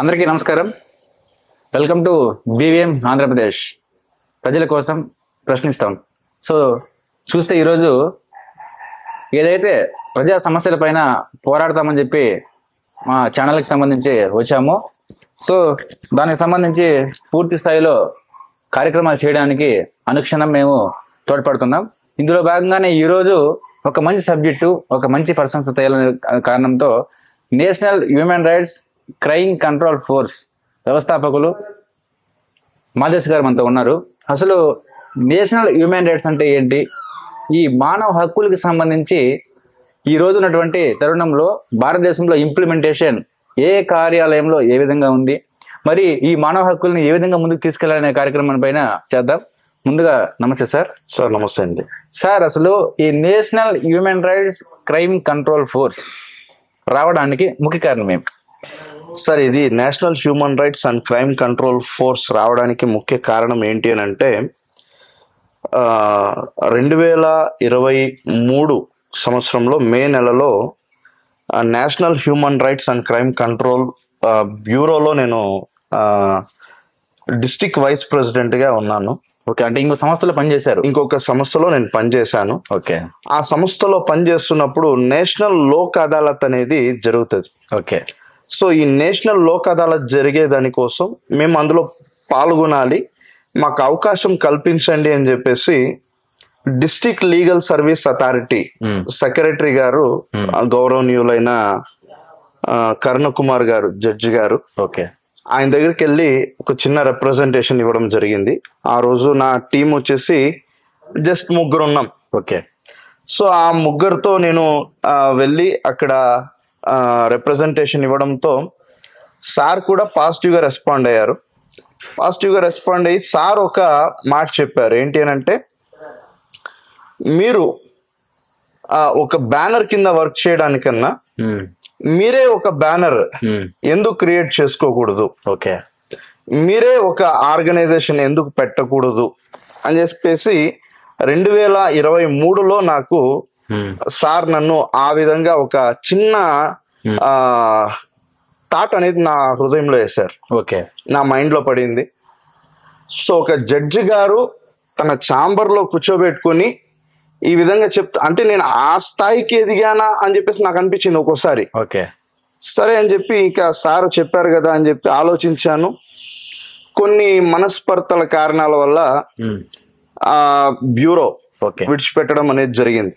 అందరికీ నమస్కారం. Welcome to BVM Andhra Pradesh. ప్రజల కోసం ప్రశ్నిస్తాం. సో చూస్తే ఈరోజు ఏదైతే ప్రజా సమస్యలపైన పోరాడతామని చెప్పి మా ఛానల్కి సంబంధించి వచ్చామో, సో దానికి సంబంధించి పూర్తి స్థాయిలో కార్యక్రమాలు చేయడానికి అనుక్షణం మేము తోడ్పడుతున్నాం. ఇందులో భాగంగానే ఈరోజు ఒక మంచి సబ్జెక్టు, ఒక మంచి పర్సన్స్ తయారనే కారణంతో national Human rights crime control force వ్యవస్థాపకులు మాదేశ్ గారు మనతో ఉన్నారు. అసలు నేషనల్ హ్యూమన్ రైట్స్ అంటే ఏంటి, ఈ మానవ హక్కులకి సంబంధించి ఈ రోజు ఉన్నటువంటి తరుణంలో భారతదేశంలో ఇంప్లిమెంటేషన్ ఏ కార్యాలయంలో ఏ విధంగా ఉంది, మరి ఈ మానవ హక్కుల్ని ఏ విధంగా ముందుకు తీసుకెళ్లాలనే కార్యక్రమం పైన చేద్దాం. ముందుగా నమస్తే సార్. సార్ నమస్తే అండి. సార్, అసలు ఈ national Human rights crime control force రావడానికి ముఖ్య కారణం ఏమి? సార్, ఇది national Human Rights and Crime control force రావడానికి ముఖ్య కారణం ఏంటి అని అంటే 2023 సంవత్సరంలో మే నెలలో National Human Rights and Crime Control బ్యూరోలో నేను డిస్ట్రిక్ట్ వైస్ ప్రెసిడెంట్గా ఉన్నాను. ఓకే, అంటే ఇంకో సంస్థలో పనిచేశారు? ఇంకొక సంస్థలో నేను పనిచేశాను. ఓకే. ఆ సంస్థలో పనిచేస్తున్నప్పుడు నేషనల్ లోక్ అదాలత్ అనేది జరుగుతుంది. ఓకే. సో ఈ నేషనల్ లోక్ అదాలత్ జరిగే దానికోసం మేము అందులో పాల్గొనాలి, మాకు అవకాశం కల్పించండి అని చెప్పేసి district legal service authority secretary గారు, గౌరవనీయులైన కరుణ కుమార్ గారు, జడ్జి గారు, ఓకే, ఆయన దగ్గరికి వెళ్ళి ఒక చిన్న రిప్రజెంటేషన్ ఇవ్వడం జరిగింది. ఆ రోజు నా టీం వచ్చేసి జస్ట్ 3 ఉన్నాం. ఓకే. సో ఆ 3తో నేను వెళ్ళి అక్కడ రిప్రజెంటేషన్ ఇవ్వడంతో సార్ కూడా పాజిటివ్గా రెస్పాండ్ అయ్యారు. పాజిటివ్గా రెస్పాండ్ అయ్యి సార్ ఒక మాట చెప్పారు. ఏంటి అని అంటే, మీరు ఒక బ్యానర్ కింద వర్క్ చేయడానికన్నా మీరే ఒక బ్యానర్ ఎందుకు క్రియేట్ చేసుకోకూడదు, ఓకే, మీరే ఒక ఆర్గనైజేషన్ ఎందుకు పెట్టకూడదు అని చెప్పేసి 2023లో నాకు సార్ నన్ను ఆ విధంగా ఒక చిన్న థాట్ అనేది నా హృదయంలో వేశారు. ఓకే, నా మైండ్ లో పడింది. సో ఒక జడ్జి గారు తన ఛాంబర్ లో కూర్చోబెట్టుకుని ఈ విధంగా అంటే నేను ఆ స్థాయికి ఎదిగానా అని చెప్పేసి నాకు అనిపించింది ఒక్కోసారి. ఓకే, సరే అని చెప్పి ఇక సార్ చెప్పారు కదా అని చెప్పి ఆలోచించాను. కొన్ని మనస్పర్ధల కారణాల వల్ల ఆ బ్యూరో విడిచిపెట్టడం అనేది జరిగింది.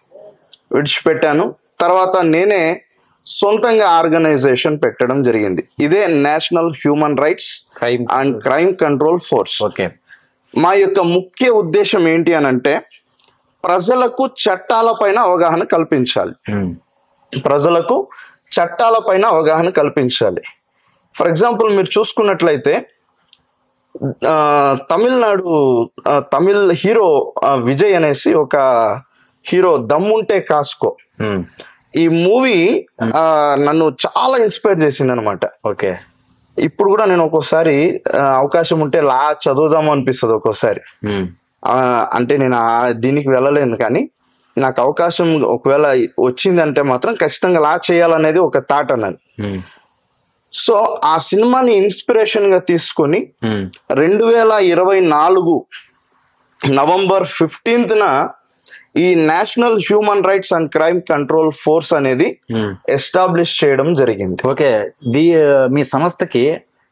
విడిచిపెట్టాను. తర్వాత నేనే సొంతంగా ఆర్గనైజేషన్ పెట్టడం జరిగింది. ఇదే national Human Rights and Crime control force. Okay. మా యొక్క ముఖ్య ఉద్దేశం ఏంటి అని అంటే, ప్రజలకు చట్టాలపైన అవగాహన కల్పించాలి. ప్రజలకు చట్టాలపైన అవగాహన కల్పించాలి. ఫర్ ఎగ్జాంపుల్ మీరు చూసుకున్నట్లయితే తమిళ్ హీరో విజయ్ అనేసి ఒక హీరో, దమ్ముంటే కాసుకో, ఈ మూవీ నన్ను చాలా ఇన్స్పైర్ చేసింది అనమాట. ఓకే. ఇప్పుడు కూడా నేను ఒక్కోసారి అవకాశం ఉంటే లా చదువుదాము అనిపిస్తుంది ఒక్కోసారి. అంటే నేను దీనికి వెళ్ళలేను, కానీ నాకు అవకాశం ఒకవేళ వచ్చిందంటే మాత్రం ఖచ్చితంగా లా చేయాలనేది ఒక థాట్ అన్నది. సో ఆ సినిమాని ఇన్స్పిరేషన్ గా తీసుకొని 2024 నవంబర్ 15న ఈ national Human Rights and Crime control force అనేది ఎస్టాబ్లిష్ చేయడం జరిగింది. ఓకే. మీ సంస్థకి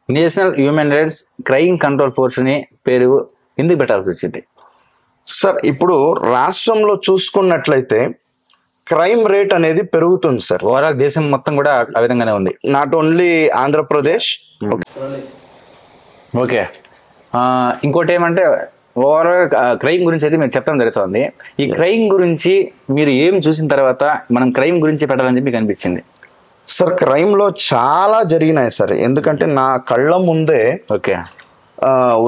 national Human rights crime control force అని పేరు ఎందుకు పెట్టాల్సి వచ్చింది? సార్, ఇప్పుడు రాష్ట్రంలో చూసుకున్నట్లయితే క్రైమ్ రేట్ అనేది పెరుగుతుంది సార్. ఓవరాల్ దేశం మొత్తం కూడా ఆ విధంగానే ఉంది, నాట్ ఓన్లీ ఆంధ్రప్రదేశ్. ఓకే. ఇంకోటి ఏమంటే, ఓవరాల్ క్రైమ్ గురించి అయితే మీరు చెప్పడం జరుగుతుంది. ఈ క్రైమ్ గురించి మీరు ఏం చూసిన తర్వాత మనం క్రైమ్ గురించి పెట్టాలని చెప్పి మీకు అనిపించింది? సార్, క్రైమ్ లో చాలా జరిగినాయి సార్. ఎందుకంటే నా కళ్ళ ముందే, ఓకే,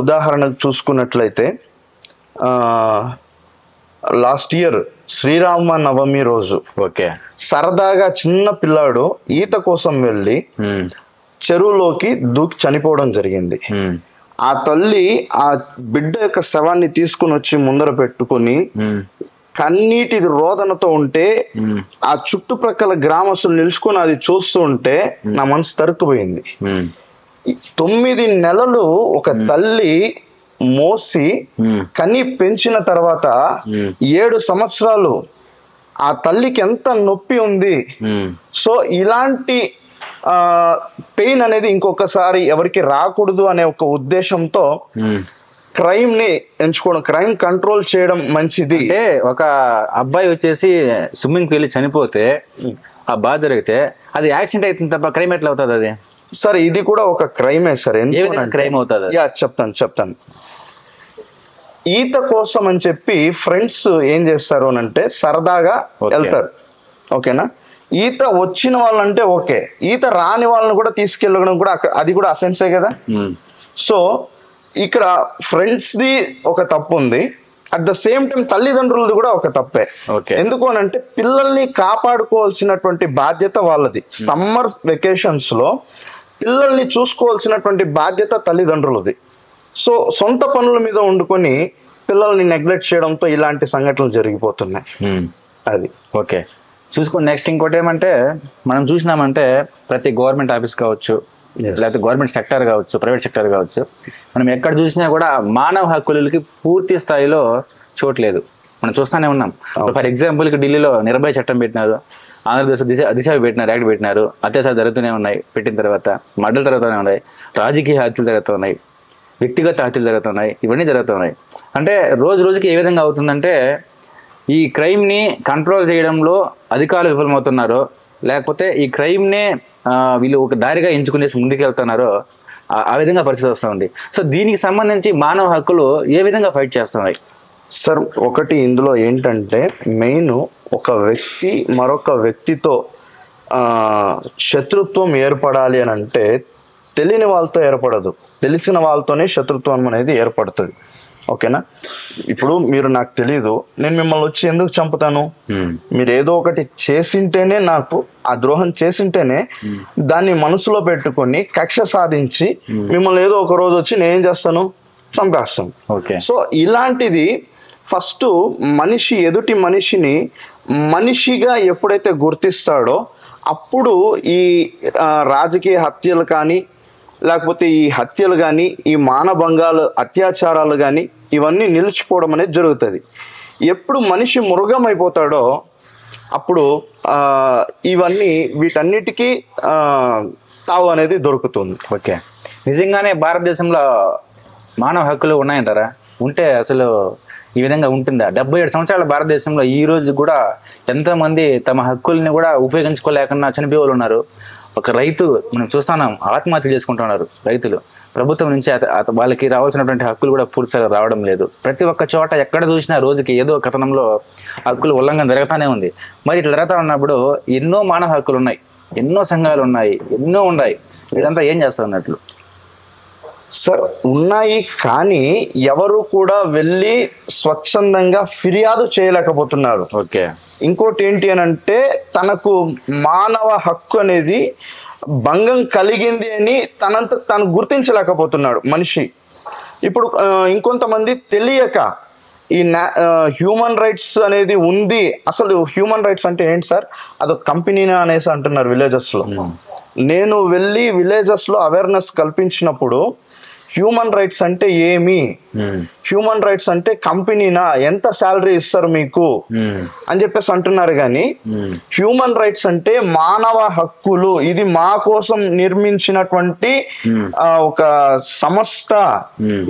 ఉదాహరణకు చూసుకున్నట్లయితే లాస్ట్ ఇయర్ శ్రీరామ నవమి రోజు, ఓకే, సరదాగా చిన్న పిల్లాడు ఈత కోసం వెళ్ళి చెరువులోకి దూకి చనిపోవడం జరిగింది. ఆ తల్లి ఆ బిడ్డ యొక్క శవాన్ని తీసుకుని వచ్చి ముందర పెట్టుకుని కన్నీటి రోదనతో ఉంటే ఆ చుట్టుప్రక్కల గ్రామస్తులు నిలుచుకొని అది చూస్తూ ఉంటే నా మనసు తరుక్కుపోయింది. 9 నెలలు ఒక తల్లి మోసి కని పెంచిన తర్వాత 7 సంవత్సరాలు ఆ తల్లికి ఎంత నొప్పి ఉంది. సో ఇలాంటి పెయిన్ అనేది ఇంకొకసారి ఎవరికి రాకూడదు అనే ఒక ఉద్దేశంతో క్రైమ్ ని ఎంచుకోవడం, క్రైమ్ కంట్రోల్ చేయడం మంచిది. అంటే ఒక అబ్బాయి వచ్చేసి స్విమ్మింగ్ కి వెళ్ళి చనిపోతే ఆ బాధ జరిగితే అది యాక్సిడెంట్ అవుతుంది తప్ప క్రైమ్ ఎట్లా అవుతుంది? అది సార్ ఇది కూడా ఒక క్రైమే సార్. క్రైమ్ అవుతుంది? చెప్తాను. ఈత కోసం అని చెప్పి ఫ్రెండ్స్ ఏం చేస్తారు అని అంటే సరదాగా వెళ్తారు, ఓకేనా. ఈత వచ్చిన వాళ్ళంటే ఓకే, ఈత రాని వాళ్ళని కూడా తీసుకెళ్ళడం కూడా అది కూడా అఫెన్సే కదా. సో ఇక్కడ ఫ్రెండ్స్ ది ఒక తప్పు ఉంది, అట్ ద సేమ్ టైం తల్లిదండ్రులది కూడా ఒక తప్పే. ఎందుకు అని అంటే పిల్లల్ని కాపాడుకోవాల్సినటువంటి బాధ్యత వాళ్ళది. సమ్మర్ వెకేషన్స్ లో పిల్లల్ని చూసుకోవాల్సినటువంటి బాధ్యత తల్లిదండ్రులది. సో సొంత పనుల మీద వండుకొని పిల్లల్ని నెగ్లెక్ట్ చేయడంతో ఇలాంటి సంఘటనలు జరిగిపోతున్నాయి. అది ఓకే. చూసుకుని నెక్స్ట్ ఇంకోటి ఏమంటే మనం చూసినామంటే ప్రతి గవర్నమెంట్ ఆఫీస్ కావచ్చు, లేకపోతే గవర్నమెంట్ సెక్టర్ కావచ్చు, ప్రైవేట్ సెక్టర్ కావచ్చు, మనం ఎక్కడ చూసినా కూడా మానవ హక్కులకి పూర్తి స్థాయిలో చోట్లేదు. మనం చూస్తూనే ఉన్నాం. ఫర్ ఎగ్జాంపుల్ ఢిల్లీలో నిర్భయ చట్టం పెట్టినారు, ఆంధ్రప్రదేశ్ దిశ పెట్టినారు, యాక్ట్ పెట్టినారు. అత్యాచారాలు జరుగుతూనే ఉన్నాయి, పెట్టిన తర్వాత మర్డర్లు జరుగుతూనే ఉన్నాయి, రాజకీయ హత్యలు జరుగుతున్నాయి, వ్యక్తిగత హత్యలు జరుగుతున్నాయి, ఇవన్నీ జరుగుతున్నాయి. అంటే రోజు రోజుకి ఏ విధంగా అవుతుందంటే ఈ క్రైమ్ని కంట్రోల్ చేయడంలో అధికారులు విఫలమవుతున్నారో, లేకపోతే ఈ క్రైమ్నే వీళ్ళు ఒక దారిగా ఎంచుకునేసి ముందుకు వెళ్తున్నారో ఆ విధంగా పరిస్థితి వస్తుంది. సో దీనికి సంబంధించి మానవ హక్కులు ఏ విధంగా ఫైట్ చేస్తున్నాయి? సార్ ఒకటి ఇందులో ఏంటంటే మెయిన్ ఒక వ్యక్తి మరొక వ్యక్తితో శత్రుత్వం ఏర్పడాలి అని అంటే తెలియని వాళ్ళతో ఏర్పడదు, తెలిసిన వాళ్ళతోనే శత్రుత్వం అనేది ఏర్పడుతుంది, ఓకేనా. ఇప్పుడు మీరు నాకు తెలీదు, నేను మిమ్మల్ని వచ్చి ఎందుకు చంపుతాను? మీరు ఏదో ఒకటి చేసింటేనే, నాకు ఆ ద్రోహం చేసింటేనే దాన్ని మనసులో పెట్టుకొని కక్ష సాధించి మిమ్మల్ని ఏదో ఒక రోజు వచ్చి నేనేం చేస్తాను, చంపేస్తాను. సో ఇలాంటిది ఫస్ట్ మనిషి ఎదుటి మనిషిని మనిషిగా ఎప్పుడైతే గుర్తిస్తాడో అప్పుడు ఈ రాజకీయ హత్యలు కానీ, లేకపోతే ఈ హత్యలు కానీ, ఈ మానభంగాలు, అత్యాచారాలు కానీ ఇవన్నీ నిలిచిపోవడం అనేది జరుగుతుంది. ఎప్పుడు మనిషి మృగం అయిపోతాడో అప్పుడు ఇవన్నీ వీటన్నిటికీ తావు అనేది దొరుకుతుంది. ఓకే. నిజంగానే భారతదేశంలో మానవ హక్కులు ఉన్నాయంటారా? ఉంటే అసలు ఈ విధంగా ఉంటుందా? 77 సంవత్సరాల భారతదేశంలో ఈ రోజు కూడా ఎంతోమంది తమ హక్కుల్ని కూడా ఉపయోగించుకోలేకుండా చనిపోయే వాళ్ళు ఉన్నారు. ఒక రైతు మనం చూస్తున్నాం, ఆత్మహత్యలు చేసుకుంటున్నారు రైతులు. ప్రభుత్వం నుంచి వాళ్ళకి రావాల్సినటువంటి హక్కులు కూడా పూర్తిగా రావడం లేదు. ప్రతి ఒక్క చోట ఎక్కడ చూసినా రోజుకి ఏదో కథనంలో హక్కులు ఉల్లంఘన జరుగుతూనే ఉంది. మరి ఇట్లా జరుగుతూ ఉన్నప్పుడు ఎన్నో మానవ హక్కులు ఉన్నాయి, ఎన్నో సంఘాలు ఉన్నాయి, ఎన్నో ఉన్నాయి. ఇదంతా ఏం చేస్తా ఉన్నట్లు? సార్ ఉన్నాయి, కానీ ఎవరు కూడా వెళ్ళి స్వచ్ఛందంగా ఫిర్యాదు చేయలేకపోతున్నారు. ఓకే. ఇంకోటి ఏంటి అని అంటే తనకు మానవ హక్కు అనేది భంగం కలిగింది అని తనంత తాను గుర్తించలేకపోతున్నాడు మనిషి. ఇప్పుడు ఇంకొంతమంది తెలియక ఈ హ్యూమన్ రైట్స్ అనేది ఉంది. అసలు హ్యూమన్ రైట్స్ అంటే ఏంటి సార్? అదొక కంపెనీనా అనేసి అంటున్నారు విలేజెస్ లో. నేను వెళ్ళి విలేజెస్ లో అవేర్నెస్ కల్పించినప్పుడు హ్యూమన్ రైట్స్ అంటే ఏమి, హ్యూమన్ రైట్స్ అంటే కంపెనీనా, ఎంత శాలరీ ఇస్తారు మీకు అని చెప్పేసి అంటున్నారు. కానీ హ్యూమన్ రైట్స్ అంటే మానవ హక్కులు, ఇది మా కోసం నిర్మించినటువంటి ఒక సంస్థ.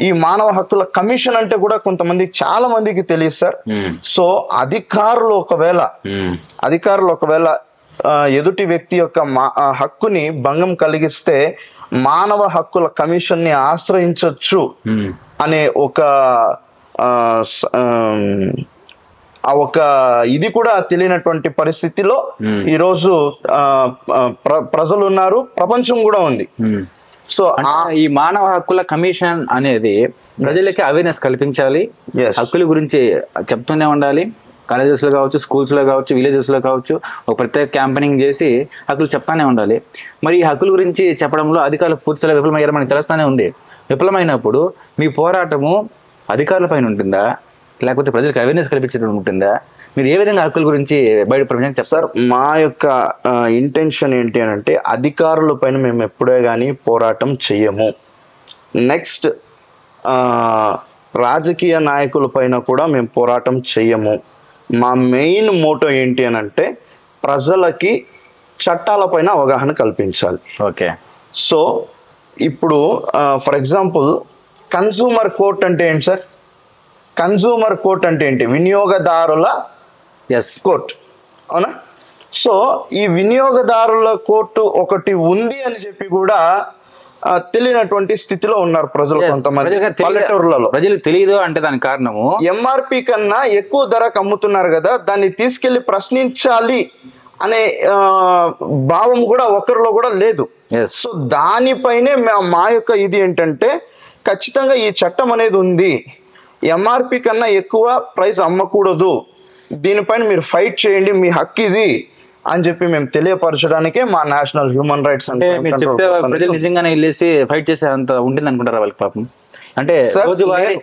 ఈ మానవ హక్కుల కమిషన్ అంటే కూడా కొంతమందికి, చాలా మందికి తెలియదు సార్. సో అధికారులు ఒకవేళ ఎదుటి వ్యక్తి యొక్క హక్కుని భంగం కలిగిస్తే మానవ హక్కుల కమిషన్ ని ఆశ్రయించవచ్చు అనే ఒక ఇది కూడా తెలియనటువంటి పరిస్థితిలో ఈరోజు ప్రజలు ఉన్నారు, ప్రపంచం కూడా ఉంది. సో ఈ మానవ హక్కుల కమిషన్ అనేది ప్రజలకి అవేర్నెస్ కల్పించాలి, హక్కుల గురించి చెప్తూనే ఉండాలి. కాలేజెస్లో కావచ్చు, స్కూల్స్లో కావచ్చు, విలేజెస్లో కావచ్చు, ఒక ప్రత్యేక క్యాంపెయినింగ్ చేసి హక్కులు చెప్తానే ఉండాలి. మరి ఈ హక్కుల గురించి చెప్పడంలో అధికారులు పూర్తిగా విఫలమయ్యారు మనకు తెలుస్తూనే ఉంది. విఫలమైనప్పుడు మీ పోరాటము అధికారుల పైన ఉంటుందా, లేకపోతే ప్రజలకు అవేర్నెస్ కల్పించడం ఉంటుందా? మీరు ఏ విధంగా హక్కుల గురించి బయట ప్రపంచానికి చెప్తారు? మా యొక్క ఇంటెన్షన్ ఏంటి అని అంటే, అధికారుల పైన మేము ఎప్పుడే కానీ పోరాటం చెయ్యము. నెక్స్ట్ రాజకీయ నాయకుల పైన కూడా మేము పోరాటం చెయ్యము. మా మెయిన్ మోటో ఏంటి అని అంటే, ప్రజలకి చట్టాలపైన అవగాహన కల్పించాలి. ఓకే. సో ఇప్పుడు ఫర్ ఎగ్జాంపుల్ కన్సూమర్ కోర్ట్ అంటే ఏంటి సార్? కన్సూమర్ కోర్ట్ అంటే ఏంటి? వినియోగదారుల కోర్ట్, అవునా? సో ఈ వినియోగదారుల కోర్టు ఒకటి ఉంది అని చెప్పి కూడా తెలియనటువంటి స్థితిలో ఉన్నారు ప్రజలు. కొంతమంది పల్లెటూర్లలో ప్రజలకు తెలియదు అంటే దానికి కారణము ఎంఆర్పి కన్నా ఎక్కువ ధరకు అమ్ముతున్నారు కదా, దాన్ని తీసుకెళ్లి ప్రశ్నించాలి అనే భావం కూడా ఒకరిలో కూడా లేదు. సో దానిపైనే మా యొక్క ఇది ఏంటంటే, ఖచ్చితంగా ఈ చట్టం అనేది ఉంది, ఎంఆర్పి కన్నా ఎక్కువ ప్రైస్ అమ్మకూడదు, దీనిపైన మీరు ఫైట్ చేయండి, మీ హక్కు ఇది అని చెప్పి మేము తెలియపరచడానికే మా నేషనల్ హ్యూమన్ రైట్స్ అంటే మీరు చెప్తే ప్రజలు నిజంగానే వెళ్ళేసి ఫైట్ చేసే అంత ఉంటుంది అనుకుంటారా వాళ్ళకి? పాపం అంటే రోజువారీ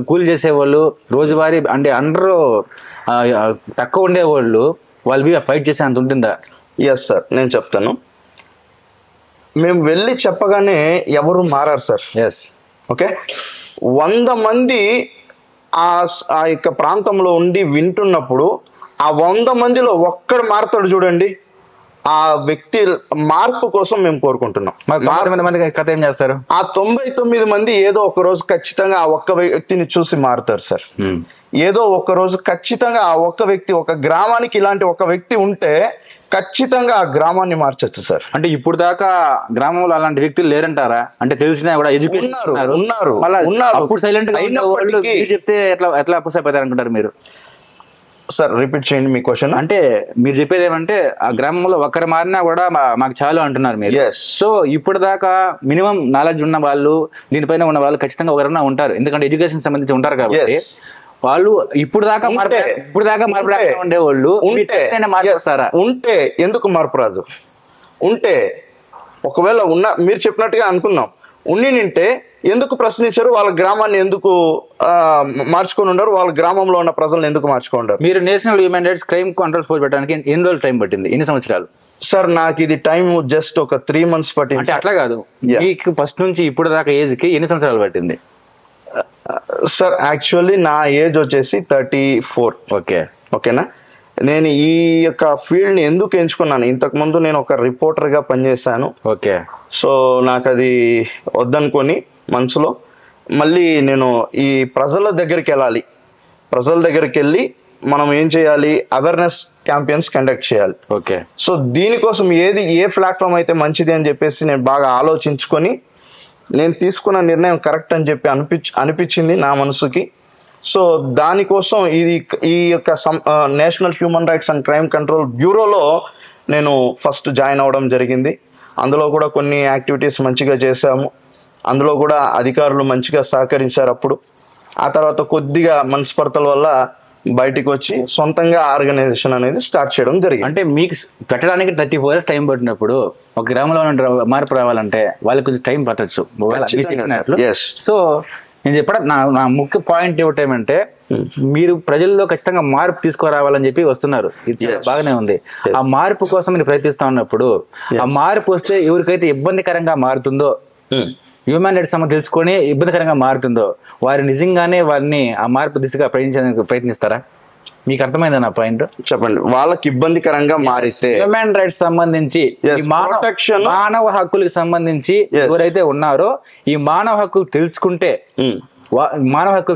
కూలి చేసేవాళ్ళు, రోజువారీ అంటే అందరూ తక్కువ ఉండేవాళ్ళు, వాళ్ళు ఫైట్ చేసే అంత ఉంటుందా? ఎస్ సార్, నేను చెప్తాను. మేము వెళ్ళి చెప్పగానే ఎవరు మారారు సార్. ఎస్. ఓకే, 100 మంది ఆ యొక్క ప్రాంతంలో ఉండి వింటున్నప్పుడు ఆ 100 మందిలో ఒక్కడు మారుతాడు చూడండి, ఆ వ్యక్తి మార్పు కోసం మేము కోరుకుంటున్నాం. కథ ఏం చేస్తారు? ఆ 99 మంది ఏదో ఒక రోజు ఖచ్చితంగా ఆ ఒక్క వ్యక్తిని చూసి మారుతారు సార్. ఏదో ఒక రోజు ఖచ్చితంగా ఆ ఒక్క వ్యక్తి, ఒక గ్రామానికి ఇలాంటి ఒక వ్యక్తి ఉంటే ఖచ్చితంగా ఆ గ్రామాన్ని మార్చచ్చు సార్. అంటే ఇప్పుడు దాకా గ్రామంలో అలాంటి వ్యక్తులు లేరంటారా? అంటే తెలిసినా కూడా ఎడ్యుకేషన్ ఉన్నారు. అప్పుడు సైలెంట్ గా చెప్తే ఎట్లా అప్సెట్ అవుతారు అనుకుంటారు మీరు? సార్ రిపీట్ చేయండి మీ క్వశ్చన్. అంటే మీరు చెప్పేది ఏమంటే, ఆ గ్రామంలో ఒక్కరు మారినా కూడా మాకు చాలు అంటున్నారు మీరు. సో ఇప్పుడు దాకా మినిమం నాలెడ్జ్ ఉన్న వాళ్ళు, దీనిపైన ఉన్న వాళ్ళు ఖచ్చితంగా ఒకరైనా ఉంటారు, ఎందుకంటే ఎడ్యుకేషన్ సంబంధించి ఉంటారు కాబట్టి. వాళ్ళు ఇప్పుడు దాకా మార్పు ఉండేవాళ్ళు మార్చేస్తారా? ఉంటే ఎందుకు మార్పు రాదు? ఉంటే ఒకవేళ మీరు చెప్పినట్టుగా అనుకున్నాం, ఉంటే ఎందుకు ప్రశ్నించారు? వాళ్ళ గ్రామాన్ని ఎందుకు మార్చుకొని ఉండరు? వాళ్ళ గ్రామంలో ఉన్న ప్రజలను ఎందుకు మార్చుకుంటారు? మీరు national Human rights crime control force పెట్టడానికి ఎన్ని రోజులు టైం పట్టింది? ఎన్ని సంవత్సరాలు? సార్ నాకు ఇది టైం జస్ట్ ఒక 3 months పట్టింది. అంటే అట్లా కాదు, మీకు ఫస్ట్ నుంచి ఇప్పుడు దాకా ఏజ్ కి ఎన్ని సంవత్సరాలు పట్టింది? సార్ యాక్చువల్లీ నా ఏజ్ వచ్చేసి 34. ఓకేనా? నేను ఈ యొక్క ఫీల్డ్ ని ఎందుకు ఎంచుకున్నాను, ఇంతకు ముందు నేను ఒక రిపోర్టర్ గా పనిచేశాను. ఓకే. సో నాకు అది వద్దనుకొని మనసులో మళ్ళీ నేను ఈ ప్రజల దగ్గరికి వెళ్ళాలి, ప్రజల దగ్గరికి వెళ్ళి మనం ఏం చేయాలి, అవేర్నెస్ క్యాంపెయిన్స్ కండక్ట్ చేయాలి. ఓకే. సో దీనికోసం ఏ ప్లాట్ఫామ్ అయితే మంచిది అని చెప్పేసి నేను బాగా ఆలోచించుకొని నేను తీసుకున్న నిర్ణయం కరెక్ట్ అని చెప్పి అనిపించింది నా మనసుకి. సో దానికోసం ఈ యొక్క National Human Rights and Crime Control బ్యూరోలో నేను ఫస్ట్ జాయిన్ అవ్వడం జరిగింది. అందులో కూడా కొన్ని యాక్టివిటీస్ మంచిగా చేశాము, అందులో కూడా అధికారులు మంచిగా సహకరించారు. అప్పుడు ఆ తర్వాత కొద్దిగా మనస్పర్ధల వల్ల బయటికి వచ్చి సొంతంగా ఆర్గనైజేషన్ అనేది స్టార్ట్ చేయడం జరిగింది. అంటే మీకు పెట్టడానికి 34 years టైం పట్టినప్పుడు ఒక గ్రామంలో మార్పు రావాలంటే వాళ్ళకి కొంచెం టైం పట్టచ్చు. సో నేను చెప్పడం నా ముఖ్య పాయింట్ ఏమిటంటే, మీరు ప్రజల్లో ఖచ్చితంగా మార్పు తీసుకురావాలని చెప్పి వస్తున్నారు, ఇది బాగానే ఉంది. ఆ మార్పు కోసం మీరు ప్రయత్నిస్తా ఉన్నప్పుడు ఆ మార్పు వస్తే ఎవరికైతే ఇబ్బందికరంగా మారుతుందో, హ్యూమన్ రైట్స్ తెలుసుకొని ఇబ్బందికరంగా మారుతుందో, వారు నిజంగానే వారిని ఆ మార్పు దిశగా ప్రయత్నిస్తారా? మీకు అర్థమైందా నా పాయింట్? చెప్పండి. వాళ్ళకి ఇబ్బందికరంగా మారిస్తే హ్యూమన్ రైట్స్ సంబంధించి, మానవ హక్కులకు సంబంధించి ఎవరైతే ఉన్నారో ఈ మానవ హక్కులు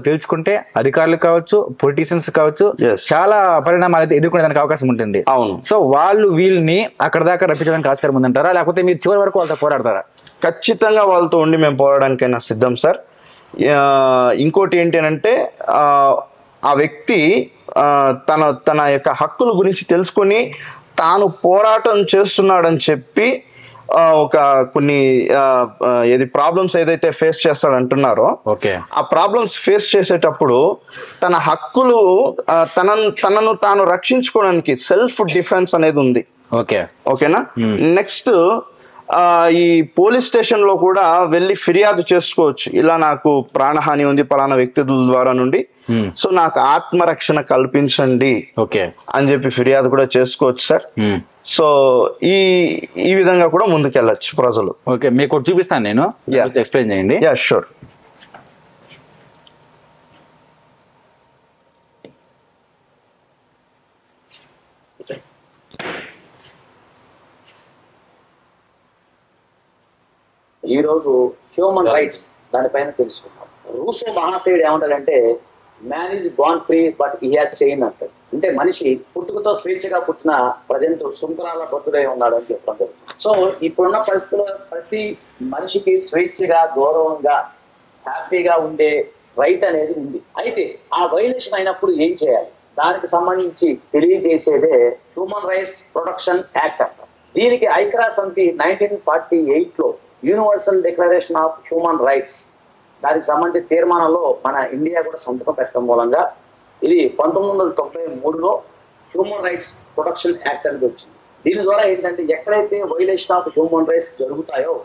తెలుసుకుంటే అధికారులు కావచ్చు, పొలిటీషియన్స్ కావచ్చు, చాలా పరిణామాలు అయితే ఎదుర్కొనేదానికి అవకాశం ఉంటుంది. అవును. సో వాళ్ళు వీళ్ళని అక్కడ దాకా రప్పించడానికి ఆస్కారం ఉందంటారా, లేకపోతే మీరు చివరి వరకు వాళ్ళతో పోరాడతారా? ఖచ్చితంగా వాళ్ళతో ఉండి మేము పోరాడానికైనా సిద్ధం సార్. ఇంకోటి ఏంటి అంటే, ఆ వ్యక్తి తన యొక్క హక్కుల గురించి తెలుసుకొని తాను పోరాటం చేస్తున్నాడని చెప్పి కొన్ని ప్రాబ్లమ్స్ ఏదైతే ఫేస్ చేస్తాడంటున్నారో, ఆ ప్రాబ్లమ్స్ ఫేస్ చేసేటప్పుడు తన హక్కులు తనను తాను రక్షించుకోవడానికి సెల్ఫ్ డిఫెన్స్ అనేది ఉంది. ఓకేనా? నెక్స్ట్ ఈ పోలీస్ స్టేషన్ లో కూడా వెళ్ళి ఫిర్యాదు చేసుకోవచ్చు, ఇలా నాకు ప్రాణహాని ఉంది పలానా వ్యక్తుల ద్వారా నుండి, సో నాకు ఆత్మరక్షణ కల్పించండి అని చెప్పి ఫిర్యాదు కూడా చేసుకోవచ్చు సార్. సో ఈ విధంగా కూడా ముందుకెళ్ళచ్చు ప్రజలు. ఓకే, మీకు చూపిస్తాను నేను, ఎక్స్ప్లెయిన్ చేయండి. Yeah sure. ఈరోజు హ్యూమన్ రైట్స్ దానిపైన తెలుసుకున్నాం. రూసో మహాశయుడు ఏమంటాడంటే man is born free but he has chain అంటాడు. అంటే మనిషి పుట్టుకతో స్వేచ్ఛగా పుట్టిన ప్రజెంట్ శృంఖలాల బద్దుడై ఉన్నాడు అని చెప్పడం జరుగుతుంది. సో ఇప్పుడున్న పరిస్థితుల్లో ప్రతి మనిషికి స్వేచ్ఛగా గౌరవంగా హ్యాపీగా ఉండే రైట్ అనేది ఉంది. అయితే ఆ వైలేషన్ అయినప్పుడు ఏం చేయాలి, దానికి సంబంధించి తెలియజేసేదే హ్యూమన్ రైట్స్ ప్రొటెక్షన్ యాక్ట్ అంటారు. దీనికి ఐక్యరాజ్య సమితి 1948లో Universal Declaration of Human Rights దానికి సంబంధించిన తీర్మానంలో మన ఇండియా కూడా సంతకం పెట్టడం మూలంగా ఇది 1993లో హ్యూమన్ రైట్స్ ప్రొటెక్షన్ యాక్ట్ అనేది వచ్చింది. దీని ద్వారా ఏంటంటే ఎక్కడైతే వైలేషన్ ఆఫ్ హ్యూమన్ రైట్స్ జరుగుతాయో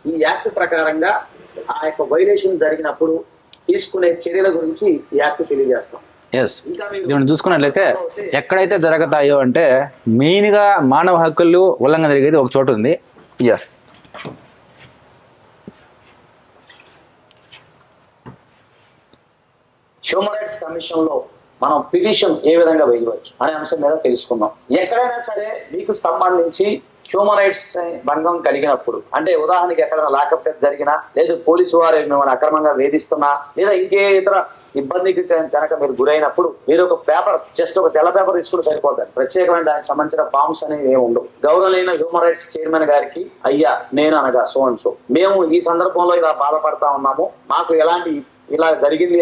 ఈ యాక్ట్ ప్రకారంగా ఆ యొక్క వైలేషన్ జరిగినప్పుడు తీసుకునే చర్యల గురించి ఈ యాక్ట్ తెలియజేస్తాం. దీన్ని చూసుకున్నట్లయితే ఎక్కడైతే జరుగుతాయో అంటే మెయిన్ గా మానవ హక్కులు ఉల్లంఘన జరిగేది ఒక చోటు ఉంది. హ్యూమన్ రైట్స్ కమిషన్ లో మనం పిటిషన్ ఏ విధంగా వేయవచ్చు అనే అంశం మీద తెలుసుకుందాం. ఎక్కడైనా సరే మీకు సంబంధించి హ్యూమన్ రైట్స్ భంగం కలిగినప్పుడు, అంటే ఉదాహరణకి ఎక్కడైనా లాకప్ డెత్ జరిగినా, లేదా పోలీసు వారు మిమ్మల్ని అక్రమంగా వేధిస్తున్నా, లేదా ఇంకే ఇతర ఇబ్బందికి కనుక మీరు గురైనప్పుడు మీరు ఒక పేపర్, జస్ట్ ఒక తెల్ల పేపర్ తీసుకుంటే సరిపోతుంది. ప్రత్యేకమైన దానికి సంబంధించిన ఫార్మ్స్ అనేవి ఏమి ఉండవు. గౌరవనీయ హ్యూమన్ రైట్స్ చైర్మన్ గారికి అయ్యా నేను అనగా సో అండ్ సో మేము ఈ సందర్భంలో ఇలా బాధపడతా ఉన్నాము, మాకు ఎలాంటి ఇలా జరిగింది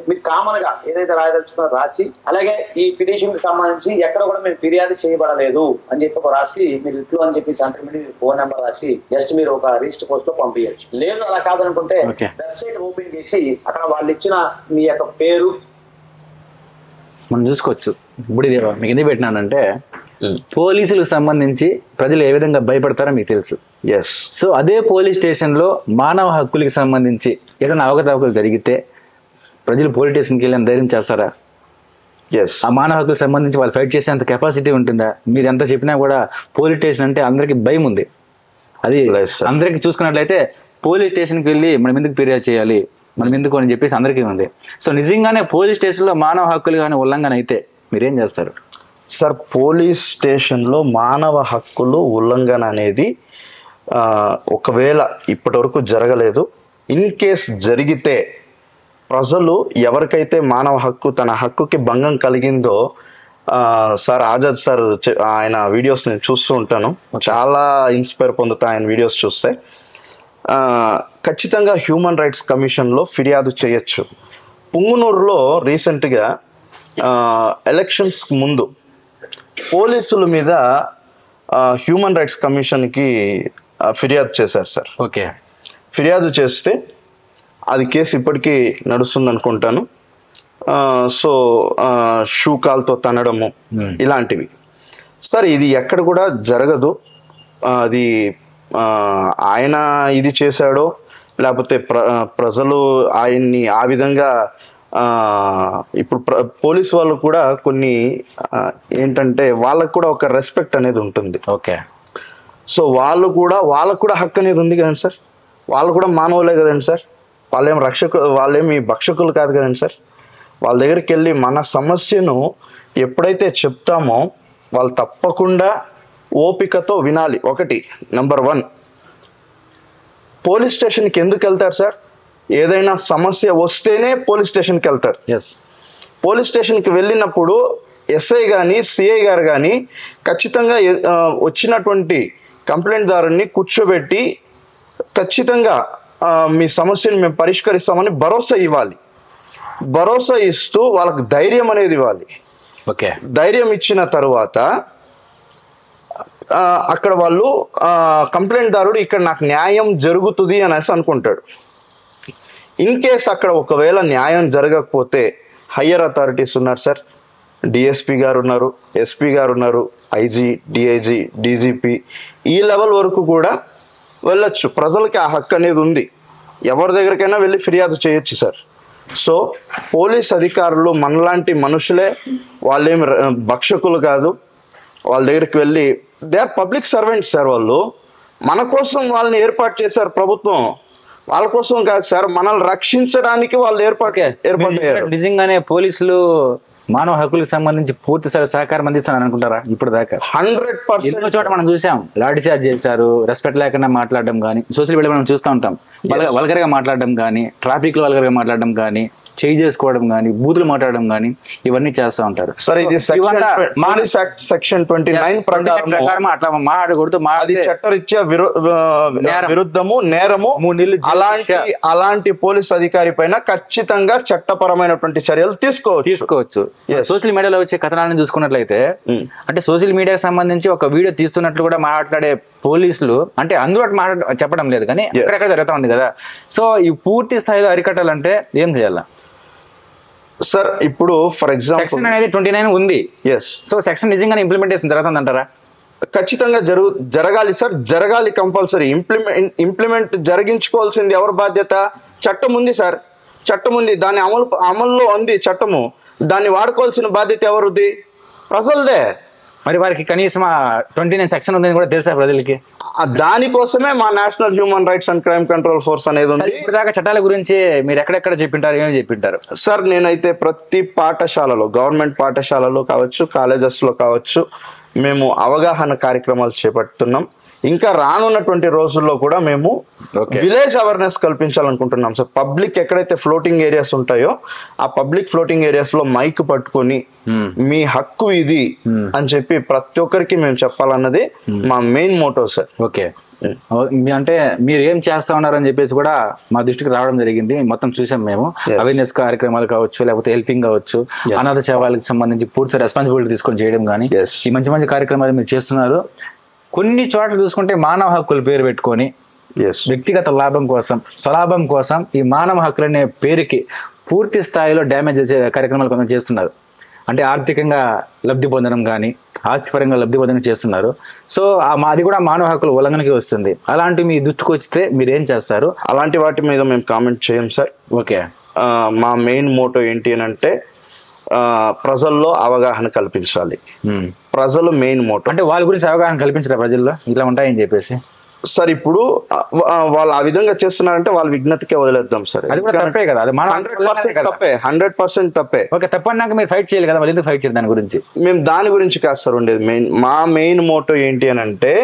మీరు కామన్ గా ఏదైతే రాయదలుచుకున్నారో రాసి, అలాగే ఈ పిటిషన్ కి సంబంధించి ఎక్కడ కూడా మేము ఫిర్యాదు చేయబడలేదు అని చెప్పి ఒక రాసి మీరు ఇట్లు అని చెప్పి సంతకం ఫోన్ నెంబర్ రాసి జస్ట్ మీరు ఒక రిజిస్టర్ పోస్ట్ లో పంపించచ్చు. లేదు అలా కాదనుకుంటే వెబ్సైట్ ఓపెన్ చేసి అక్కడ వాళ్ళు ఇచ్చిన మీ యొక్క పేరు మనం చూసుకోవచ్చు. బుడిదేవా మీకు ఎందుకు పెట్టినానంటే పోలీసులకు సంబంధించి ప్రజలు ఏ విధంగా భయపడతారో మీకు తెలుసు. సో అదే పోలీస్ స్టేషన్ లో మానవ హక్కులకి సంబంధించి ఏదైనా అవకతవకలు జరిగితే ప్రజలు పోలీస్ స్టేషన్కి వెళ్ళి ధైర్యం చేస్తారా? ఆ మానవ హక్కులకు సంబంధించి వాళ్ళు ఫైట్ చేసేంత కెపాసిటీ ఉంటుందా? మీరు ఎంత చెప్పినా కూడా పోలీస్ స్టేషన్ అంటే అందరికి భయం ఉంది. అది అందరికి చూసుకున్నట్లయితే పోలీస్ స్టేషన్కి వెళ్ళి మనం ఎందుకు ఫిర్యాదు చేయాలి, మనం ఎందుకు అని చెప్పేసి అందరికీ ఉంది. సో నిజంగానే పోలీస్ స్టేషన్లో మానవ హక్కులు కానీ ఉల్లంఘన అయితే మీరేం చేస్తారు సార్? పోలీస్ స్టేషన్లో మానవ హక్కులు ఉల్లంఘన అనేది ఒకవేళ ఇప్పటి వరకు జరగలేదు. ఇన్ కేస్ జరిగితే ప్రజలు ఎవరికైతే మానవ హక్కు తన హక్కుకి భంగం కలిగిందో, సార్ ఆజాద్ సార్ ఆయన వీడియోస్ నేను చూస్తూ ఉంటాను, చాలా ఇన్స్పైర్ పొందుతా ఆయన వీడియోస్ చూస్తే. ఖచ్చితంగా హ్యూమన్ రైట్స్ కమిషన్లో ఫిర్యాదు చేయొచ్చు. పుంగునూరులో రీసెంట్గా ఎలక్షన్స్ ముందు పోలీసుల మీద హ్యూమన్ రైట్స్ కమిషన్కి ఫిర్యాదు చేశారు సార్. ఫిర్యాదు చేస్తే అది కేసు ఇప్పటికీ నడుస్తుంది అనుకుంటాను. సో షూ కాల్తో తనడము ఇలాంటివి సార్, ఇది ఎక్కడ కూడా జరగదు. అది ఆయన ఇది చేశాడో లేకపోతే ప్రజలు ఆయన్ని ఆ విధంగా ఇప్పుడు పోలీస్ వాళ్ళు కూడా కొన్ని ఏంటంటే వాళ్ళకు కూడా ఒక రెస్పెక్ట్ అనేది ఉంటుంది. సో వాళ్ళకు కూడా హక్కు అనేది ఉంది కదండి సార్. వాళ్ళు కూడా మానవులే కదండి సార్. వాళ్ళేమి భక్షకులు కాదు కదండి సార్. వాళ్ళ దగ్గరికి వెళ్ళి మన సమస్యను ఎప్పుడైతే చెప్తామో వాళ్ళు తప్పకుండా ఓపికతో వినాలి. ఒకటి నెంబర్ 1, పోలీస్ స్టేషన్కి ఎందుకు వెళ్తారు సార్? ఏదైనా సమస్య వస్తేనే పోలీస్ స్టేషన్కి వెళ్తారు. పోలీస్ స్టేషన్కి వెళ్ళినప్పుడు ఎస్ఐ కానీ సిఐ గారు కానీ ఖచ్చితంగా వచ్చినటువంటి కంప్లైంట్ దారుని కూర్చోబెట్టి ఖచ్చితంగా మీ సమస్యను మేము పరిష్కరిస్తామని భరోసా ఇవ్వాలి. భరోసా ఇస్తూ వాళ్ళకి ధైర్యం అనేది ఇవ్వాలి. ధైర్యం ఇచ్చిన తర్వాత అక్కడ వాళ్ళు కంప్లైంట్ దారుడు ఇక్కడ నాకు న్యాయం జరుగుతుంది అనేసి అనుకుంటాడు. ఇన్ కేస్ అక్కడ ఒకవేళ న్యాయం జరగకపోతే హయ్యర్ అథారిటీస్ ఉన్నారు సార్. డిఎస్పి గారు ఉన్నారు, ఎస్పీ గారు ఉన్నారు, ఐజీ, డిఐజీ, డీజీపీ, ఈ లెవెల్ వరకు కూడా వెళ్ళొచ్చు, ప్రజలకి ఆ హక్కు అనేది ఉంది, ఎవరి దగ్గరికైనా వెళ్ళి ఫిర్యాదు చేయొచ్చు సార్. సో పోలీస్ అధికారులు మనలాంటి మనుషులే, వాళ్ళేమి భక్షకులు కాదు. వాళ్ళ దగ్గరికి వెళ్ళి they are public servants sir. వాళ్ళు మన కోసం వాళ్ళని ఏర్పాటు చేశారు ప్రభుత్వం, వాళ్ళ కోసం కాదు సార్, మనల్ని రక్షించడానికి వాళ్ళు ఏర్పాటు. నిజంగానే పోలీసులు మానవ హక్కులకు సంబంధించి పూర్తి సహకారం అందిస్తానని అనుకుంటారా? ఇప్పుడు దాకా 100% ఎన్నో చోట మనం చూసాం, లాఠీ చార్జ్ చేశారు, రెస్పెక్ట్ లేకుండా మాట్లాడడం కానీ, సోషల్ మీడియా మనం చూస్తూ ఉంటాం, వల్గర్ గా మాట్లాడడం కానీ, ట్రాఫిక్ లో వల్గర్ గా మాట్లాడడం కానీ, చేయి చేసుకోవడం కానీ, బూతులు మాట్లాడడం కానీ, ఇవన్నీ చేస్తూ ఉంటారు. సరే, ఇది సెక్షన్ 29 ప్రకారం అట్లా మాట్లాడకూడదు, చట్టరీత్యా విరుద్ధము, నేరము. అలాంటి పోలీస్ అధికారి పైన ఖచ్చితంగా చట్టపరమైనటువంటి చర్యలు తీసుకోవచ్చు. సోషల్ మీడియాలో వచ్చే కథనాలను చూసుకున్నట్లయితే, అంటే సోషల్ మీడియాకి సంబంధించి ఒక వీడియో తీస్తున్నట్లు కూడా మాట్లాడే పోలీసులు, అంటే అందరూ చెప్పడం లేదు కానీ ఎక్కడెక్కడ జరుగుతూ ఉంది కదా. సో ఈ పూర్తి స్థాయిలో అరికట్టాలంటే ఏం చేయాలి సార్? ఇప్పుడు ఫర్ ఎగ్జాంపుల్ సెక్షన్ అనేది 29 ఉంది. సో సెక్షన్ నిజంగానే ఇంప్లిమెంటేషన్ జరుగుతుంది అంటారా? ఖచ్చితంగా జరగాలి సార్, జరగాలి కంపల్సరీ. ఇంప్లిమెంట్ జరిగించుకోవాల్సింది ఎవరి బాధ్యత? చట్టం ఉంది సార్, చట్టం ఉంది, దాని అమల్లో ఉంది చట్టము, దాన్ని వాడుకోవాల్సిన బాధ్యత ఎవరిది? ప్రజలదే. మరి వారికి కనీసం 29 సెక్షన్ ఉందని కూడా తెలుసా ప్రజలకి? దానికోసమే మా national Human Rights and Crime control force అనేది ఉంది. ఇప్పుడు దాకా చట్టాల గురించి మీరు ఎక్కడెక్కడ చెప్పింటారు, ఏమేమి చెప్పింటారు సార్? నేనైతే ప్రతి పాఠశాలలో, గవర్నమెంట్ పాఠశాలలో కావచ్చు, కాలేజెస్ లో కావచ్చు, మేము అవగాహన కార్యక్రమాలు చేపడుతున్నాం. ఇంకా రానున్నటువంటి రోజుల్లో కూడా మేము విలేజ్ అవేర్నెస్ కల్పించాలనుకుంటున్నాం సార్. పబ్లిక్ ఎక్కడైతే ఫ్లోటింగ్ ఏరియాస్ ఉంటాయో ఆ పబ్లిక్ ఫ్లోటింగ్ ఏరియాస్ లో మైక్ పట్టుకొని మీ హక్కు ఇది అని చెప్పి ప్రతి ఒక్కరికి మేము చెప్పాలన్నది మా మెయిన్ మోటో సార్. ఓకే, అంటే మీరు ఏం చేస్తా ఉన్నారని చెప్పేసి కూడా మా దృష్టికి రావడం జరిగింది, మొత్తం చూసాం మేము. అవేర్నెస్ కార్యక్రమాలు కావచ్చు, లేకపోతే హెల్పింగ్ కావచ్చు, అనాథ సేవలకు సంబంధించి పూర్తి రెస్పాన్సిబిలిటీ తీసుకొని చేయడం కానీ, ఈ మంచి మంచి కార్యక్రమాలు మీరు చేస్తున్నారు. కొన్ని చోట్ల చూసుకుంటే మానవ హక్కుల పేరు పెట్టుకొని వ్యక్తిగత లాభం కోసం, స్వలాభం కోసం ఈ మానవ హక్కులు అనే పేరుకి పూర్తి స్థాయిలో డ్యామేజ్ చేసే కార్యక్రమాలు కొంచెం చేస్తున్నారు. అంటే ఆర్థికంగా లబ్ధి పొందడం కానీ, ఆస్తిపరంగా లబ్ధి పొందడం చేస్తున్నారు. సో అది కూడా మానవ హక్కుల ఉల్లంఘనకి వస్తుంది. అలాంటి మీ దృష్టికి వచ్చితే మీరు ఏం చేస్తారు? అలాంటి వాటి మీద మేము కామెంట్ చేయం సార్. ఓకే, మా మెయిన్ మోటో ఏంటి అని అంటే ప్రజల్లో అవగాహన కల్పించాలి. ప్రజలు మెయిన్ మోటో. అంటే వాళ్ళ గురించి అవగాహన కల్పించరా ప్రజల్లో ఇట్లా ఉంటాయని చెప్పేసి? సార్ ఇప్పుడు వాళ్ళు ఆ విధంగా చేస్తున్నారంటే వాళ్ళ విజ్ఞతకే వదిలేద్దాం సార్. అది కూడా తప్పే కదా, అది 100% తప్పే. ఓకే, తప్పన్నాక మీరు ఫైట్ చేయాలి కదా, వాళ్ళు ఎందుకు ఫైట్ చేయాలి దాని గురించి? మేము దాని గురించి కాదు సార్ ఉండేది. మా మెయిన్ మోటో ఏంటి అని అంటే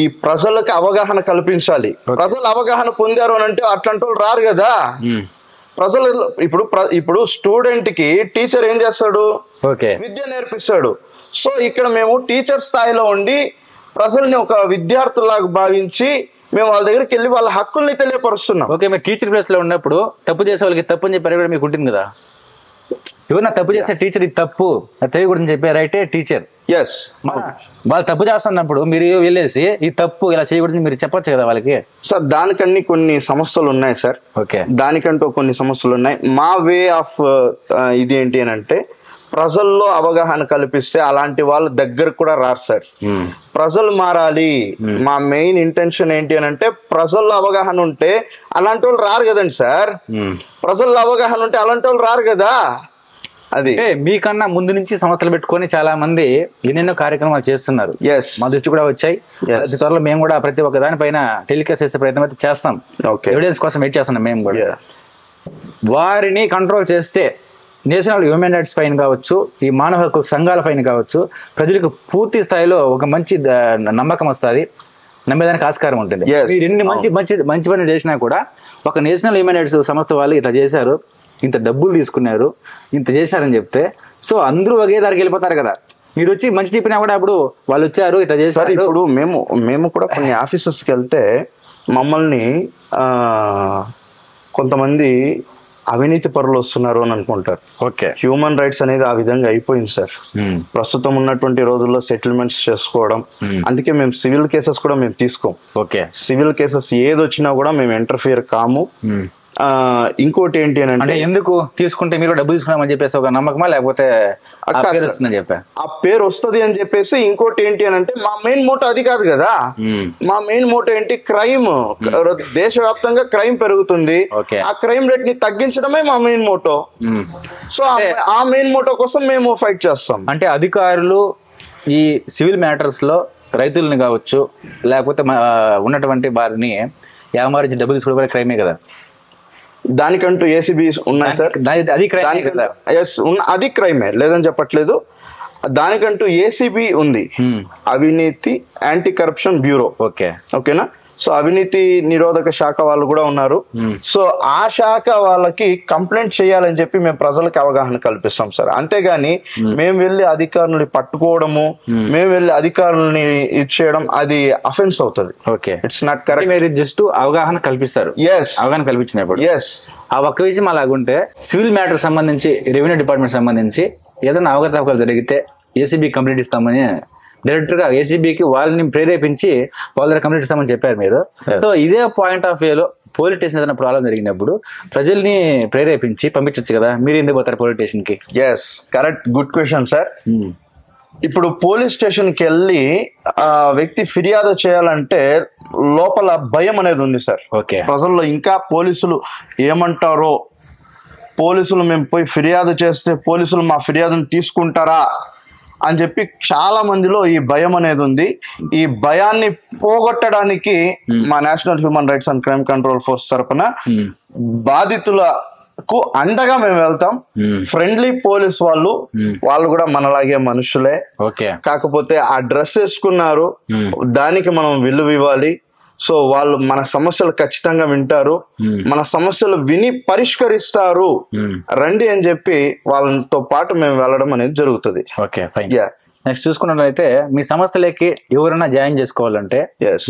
ఈ ప్రజలకు అవగాహన కల్పించాలి. ప్రజలు అవగాహన పొందారు అని అంటే అట్లాంటి వాళ్ళు రారు కదా. ప్రజలు ఇప్పుడు స్టూడెంట్ కి టీచర్ ఏం చేస్తాడు? విద్య నేర్పిస్తాడు. సో ఇక్కడ మేము టీచర్ స్థాయిలో ఉండి ప్రజల్ని ఒక విద్యార్థులాగా భావించి మేము వాళ్ళ దగ్గరికి వెళ్ళి వాళ్ళ హక్కుల్ని తెలియపరుస్తున్నాం. ఓకే, మీరు టీచర్ ప్లేస్ లో ఉన్నప్పుడు తప్పు చేసే వాళ్ళకి తప్పు అని చెప్పి కూడా మీకు ఉంటుంది కదా. ఎవరన్నా తప్పు చేస్తే టీచర్ ఇది తప్పు అది తెలియకూడదని చెప్పారు అయితే టీచర్. వాళ్ళు తప్పు చేస్తున్నప్పుడు మీరు వెళ్ళేసి ఈ తప్పు ఇలా చేయకూడదు మీరు చెప్పొచ్చు కదా వాళ్ళకి. సార్ దానికన్నీ కొన్ని సమస్యలు ఉన్నాయి సార్. ఓకే, దానికంటూ కొన్ని సమస్యలు ఉన్నాయి. మా వే ఆఫ్ ఇది ఏంటి అని అంటే ప్రజల్లో అవగాహన కల్పిస్తే అలాంటి వాళ్ళు దగ్గరకు కూడా రారు సార్. ప్రజలు మారాలి. మా మెయిన్ ఇంటెన్షన్ ఏంటి అని అంటే ప్రజల్లో అవగాహన ఉంటే అలాంటి వాళ్ళు రారు కదండి సార్. ప్రజల్లో అవగాహన ఉంటే అలాంటి వాళ్ళు రారు కదా. అది మీకన్నా ముందు నుంచి సంస్థలు పెట్టుకొని చాలా మంది ఎన్నెన్నో కార్యక్రమాలు చేస్తున్నారు. మా దృష్టి కూడా వచ్చాయి. త్వరలో మేము కూడా ప్రతి ఒక్క దానిపైన టెలికాస్ట్ చేసే ప్రయత్నం అయితే చేస్తాం. ఎవిడెన్స్ కోసం వెయిట్ చేస్తున్నాం మేము కూడా. వారిని కంట్రోల్ చేస్తే నేషనల్ హ్యూమన్ రైట్స్ పైన కావచ్చు, ఈ మానవ హక్కుల సంఘాల పైన కావచ్చు, ప్రజలకు పూర్తి స్థాయిలో ఒక మంచి నమ్మకం వస్తుంది, నమ్మేదానికి ఆస్కారం ఉంటుంది. మీరు ఎన్ని మంచి పనులు చేసినా కూడా ఒక నేషనల్ హ్యూమన్ రైట్స్ సంస్థ వాళ్ళు ఇట్లా చేశారు, ఇంత డబ్బులు తీసుకున్నారు, ఇంత చేశారని చెప్తే సో అందరూ ఒకే దారికి వెళ్ళిపోతారు కదా. మీరు వచ్చి మంచి చెప్పినా కూడా అప్పుడు వాళ్ళు వచ్చారు ఇట్లా చేశారు. ఇప్పుడు మేము కూడా కొన్ని ఆఫీసెస్కి వెళ్తే మమ్మల్ని కొంతమంది అవినీతి పరులు వస్తున్నారు అని అనుకుంటారు. ఓకే, హ్యూమన్ రైట్స్ అనేది ఆ విధంగా అయిపోయింది సార్. ప్రస్తుతం ఉన్నటువంటి రోజుల్లో సెటిల్మెంట్స్ చేసుకోవడం, అందుకే మేము సివిల్ కేసెస్ కూడా మేము తీసుకోం. ఓకే, సివిల్ కేసెస్ ఏది వచ్చినా కూడా మేము ఇంటర్ఫియర్ కాము. ఇంకోటి ఏంటి అని అంటే ఎందుకు తీసుకుంటే మీరు డబ్బులు తీసుకున్నామని చెప్పేసి ఒక నమ్మకమా, లేకపోతే వస్తుందని చెప్పా ఆ పేరు వస్తుంది అని చెప్పేసి. ఇంకోటి ఏంటి అని అంటే మా మెయిన్ మోటో అది కాదు కదా. మా మెయిన్ మోటో ఏంటి, క్రైమ్. దేశవ్యాప్తంగా క్రైమ్ పెరుగుతుంది, ఆ క్రైమ్ రేట్ ని తగ్గించడమే మా మెయిన్ మోటో. సో ఆ మెయిన్ మోటో కోసం మేము ఫైట్ చేస్తాం. అంటే అధికారులు ఈ సివిల్ మ్యాటర్స్ లో రైతుల్ని కావచ్చు, లేకపోతే ఉన్నటువంటి వారిని యామారించి డబ్బులు తీసుకోవడం క్రైమే కదా. దానికంటూ ఏసీబీ ఉన్నాయి సార్, అది క్రైమే లేదని చెప్పట్లేదు. దానికంటూ ఏసీబీ ఉంది, అవినీతి యాంటీ కరప్షన్ బ్యూరో. ఓకేనా. సో అవినీతి నిరోధక శాఖ వాళ్ళు కూడా ఉన్నారు. సో ఆ శాఖ వాళ్ళకి కంప్లైంట్ చేయాలని చెప్పి మేము ప్రజలకు అవగాహన కల్పిస్తాం సార్. అంతేగాని మేము వెళ్ళి అధికారులని పట్టుకోవడము, మేము వెళ్ళి అధికారులని ఇచ్చేయడం అది అఫెన్స్ అవుతుంది. It's not correct. మీరు జస్ట్ అవగాహన కల్పిస్తారు. అవగాహన కల్పించినప్పుడు ఆ ఒక్క విషయం అలాగుంటే సివిల్ మ్యాటర్ సంబంధించి రెవెన్యూ డిపార్ట్మెంట్ సంబంధించి ఏదైనా అవకతవకలు జరిగితే ఏసీబీ కంప్లైంట్ ఇస్తామని డైరెక్టర్ గా ఏసీబీకి వాళ్ళని ప్రేరేపించి వాళ్ళ దగ్గర కంప్లైంట్ ఇస్తామని చెప్పారు మీరు. సో ఇదే పాయింట్ ఆఫ్ వ్యూలో పోలీస్ స్టేషన్ ఏదైనా ప్రాబ్లం జరిగినప్పుడు ప్రజల్ని ప్రేరేపించి పంపించచ్చు కదా, మీరు ఎందుకు పోతారు పోలీస్ స్టేషన్ కి? Correct, good question sir. ఇప్పుడు పోలీస్ స్టేషన్ కి వెళ్ళి ఆ వ్యక్తి ఫిర్యాదు చేయాలంటే లోపల భయం అనేది ఉంది సార్ ప్రజల్లో. ఇంకా పోలీసులు ఏమంటారో, పోలీసులు మేము పోయి ఫిర్యాదు చేస్తే పోలీసులు మా ఫిర్యాదును తీసుకుంటారా అని చెప్పి చాలా మందిలో ఈ భయం అనేది ఉంది. ఈ భయాన్ని పోగొట్టడానికి మా national Human Rights and Crime control force తరఫున బాధితులకు అండగా మేము వెళ్తాం. ఫ్రెండ్లీ పోలీస్ వాళ్ళు కూడా మనలాగే మనుషులే. కాకపోతే ఆ డ్రెస్ వేసుకున్నారు, దానికి మనం విలువ ఇవ్వాలి. సో వాళ్ళు మన సమస్యలు ఖచ్చితంగా వింటారు, మన సమస్యలు విని పరిష్కరిస్తారు, రండి అని చెప్పి వాళ్ళతో పాటు మేము వెళ్ళడం అనేది జరుగుతుంది. నెక్స్ట్ చూసుకున్నట్లయితే మీ సంస్థలకి ఎవరైనా జాయిన్ చేసుకోవాలంటే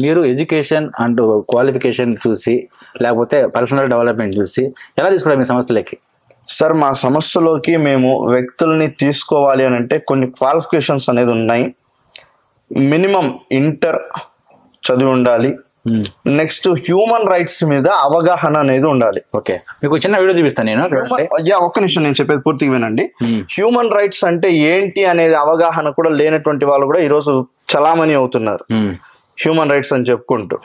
మీరు ఎడ్యుకేషన్ అండ్ క్వాలిఫికేషన్ చూసి, లేకపోతే పర్సనల్ డెవలప్మెంట్ చూసి ఎలా తీసుకోవాలి మీ సంస్థలకి? సార్ మా సంస్థలోకి మేము వ్యక్తుల్ని తీసుకోవాలి అని అంటే కొన్ని క్వాలిఫికేషన్స్ అనేది ఉన్నాయి. మినిమం ఇంటర్ చదివి ఉండాలి. నెక్స్ట్ హ్యూమన్ రైట్స్ మీద అవగాహన అనేది ఉండాలి. మీకు చిన్న వీడియో చూపిస్తాను నేను. ఒక్క నిమిషం, నేను చెప్పేది పూర్తిగా వినండి. హ్యూమన్ రైట్స్ అంటే ఏంటి అనేది అవగాహన కూడా లేనటువంటి వాళ్ళు కూడా ఈరోజు చలామణి అవుతున్నారు హ్యూమన్ రైట్స్ అని చెప్పుకుంటూ.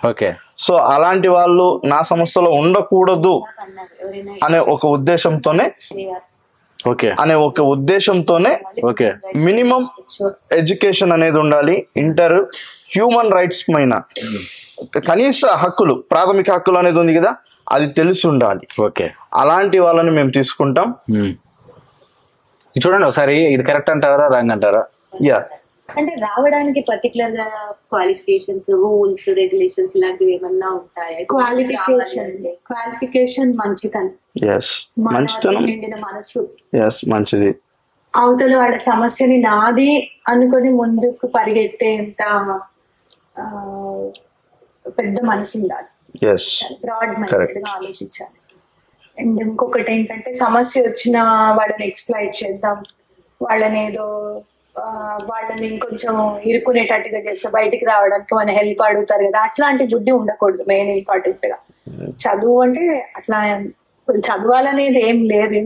సో అలాంటి వాళ్ళు నా సంస్థలో ఉండకూడదు అనే ఒక ఉద్దేశంతోనే మినిమం ఎడ్యుకేషన్ అనేది ఉండాలి. ఇంటర్, హ్యూమన్ రైట్స్ పైన కనీస హక్కులు, ప్రాథమిక హక్కులు అనేది ఉంది కదా, అది తెలిసి ఉండాలి. అలాంటి వాళ్ళని మేము తీసుకుంటాం. చూడండి ఒకసారి, ఇది కరెక్ట్ అంటారా రాంగ్ అంటారా? అంటే రావడానికి పర్టికులర్ గా క్వాలిఫికేషన్స్, రూల్స్, రెగ్యులేషన్స్ ఇలాంటివి ఏమన్నా ఉంటాయా? క్వాలిఫికేషన్ మంచితనం, నిండిన మనసు, మంచిది. అవతల వాళ్ళ సమస్యని నాది అనుకొని ముందుకు పరిగెట్టేంత పెద్ద మనసు ఉండాలి, బ్రాడ్ మైండెడ్ గా ఆలోచించాలి. అండ్ ఇంకొకటి ఏంటంటే సమస్య వచ్చిన వాళ్ళని ఎక్స్ప్లాయిట్ చేద్దాం, వాళ్ళని ఇంకొంచెం ఇరుక్కునేటట్టుగా చేస్తే బయటికి రావడానికి మన హెల్ప్ అడుగుతారు కదా, అట్లాంటి బుద్ధి ఉండకూడదు. మెయిన్ ఇంపార్టెంట్ గా చదువు అంటే అట్లా చదవాలనేది ఏం లేదు,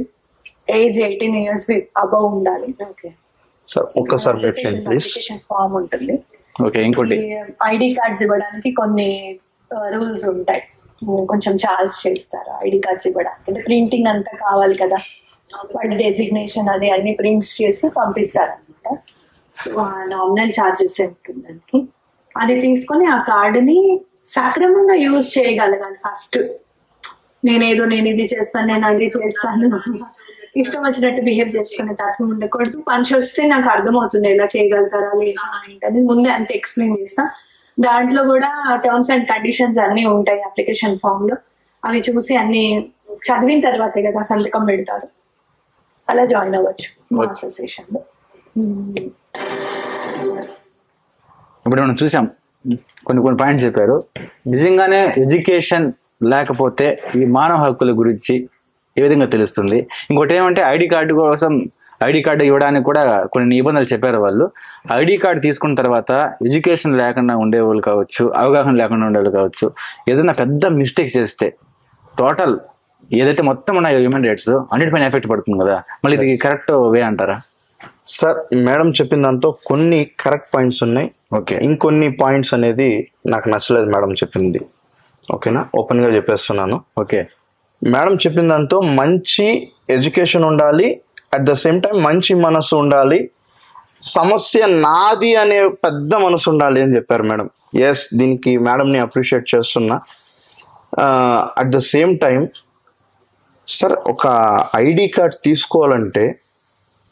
ఏజ్ 18 years అబౌవ్ ఉండాలి. అప్లికేషన్ ఫామ్ ఉంటుంది. ఐడి కార్డ్స్ ఇవ్వడానికి కొన్ని రూల్స్ ఉంటాయి, కొంచెం చార్జ్ చేస్తారు ఐడి కార్డ్స్ ఇవ్వడానికి. అంటే ప్రింటింగ్ అంతా కావాలి కదా, వాళ్ళ డెసిగ్నేషన్ అది అన్ని ప్రింట్స్ చేసి పంపిస్తారు అనమాట. నామినల్ చార్జెస్ ఉంటుంది దానికి. అది తీసుకొని ఆ కార్డుని సక్రమంగా యూజ్ చేయగలగాలి. ఫస్ట్ నేను ఇది చేస్తాను, నేను అది చేస్తాను, ఇష్టం వచ్చినట్టు బిహేవ్ చేసుకునే తత్వం ఉండకూడదు. పంచి వస్తే నాకు అర్థమవుతుంది ఎలా చేయగలుగుతారా లేదా ఏంటని ముందే అంత ఎక్స్ప్లెయిన్ చేస్తా. దాంట్లో కూడా టర్మ్స్ అండ్ కండిషన్స్ అన్ని ఉంటాయి అప్లికేషన్ ఫామ్ లో, అవి చూసి అన్ని చదివిన తర్వాతే కదా సంతకం పెడతారు. అలా జాయిన్ అవ్వచ్చు మా అసోసియేషన్ లో. ఇప్పుడు మనం చూసాం, కొన్ని పాయింట్స్ చెప్పారు. నిజంగానే ఎడ్యుకేషన్ లేకపోతే ఈ మానవ హక్కుల గురించి ఏ విధంగా తెలుస్తుంది? ఇంకోటి ఏమంటే ఐడి కార్డు ఇవ్వడానికి కూడా కొన్ని నిబంధనలు చెప్పారు వాళ్ళు. ఐడి కార్డు తీసుకున్న తర్వాత ఎడ్యుకేషన్ లేకుండా ఉండేవాళ్ళు కావచ్చు, అవగాహన లేకుండా ఉండేవాళ్ళు కావచ్చు, ఏదైనా పెద్ద మిస్టేక్ చేస్తే టోటల్ ఏదైతే మొత్తం ఉన్నాయో హ్యూమన్ రైట్స్ అన్నిటిపైన ఎఫెక్ట్ పడుతుంది కదా, మళ్ళీ ఇది కరెక్ట్ వే అంటారా? సార్ మేడం చెప్పిన దాంతో కొన్ని కరెక్ట్ పాయింట్స్ ఉన్నాయి, ఓకే. ఇంకొన్ని పాయింట్స్ అనేది నాకు నచ్చలేదు మేడం చెప్పింది. ఓకేనా, ఓపెన్ గా చెప్పేస్తున్నాను. ఓకే. మేడం చెప్పిన దాంతో మంచి ఎడ్యుకేషన్ ఉండాలి, అట్ ద సేమ్ టైం మంచి మనసు ఉండాలి, సమస్య నాది అనే పెద్ద మనసు ఉండాలి అని చెప్పారు మేడం. ఎస్, దీనికి మేడంని అప్రిషియేట్ చేస్తున్నా. At the same time sir, ఒక ఐడి కార్డ్ తీసుకోవాలంటే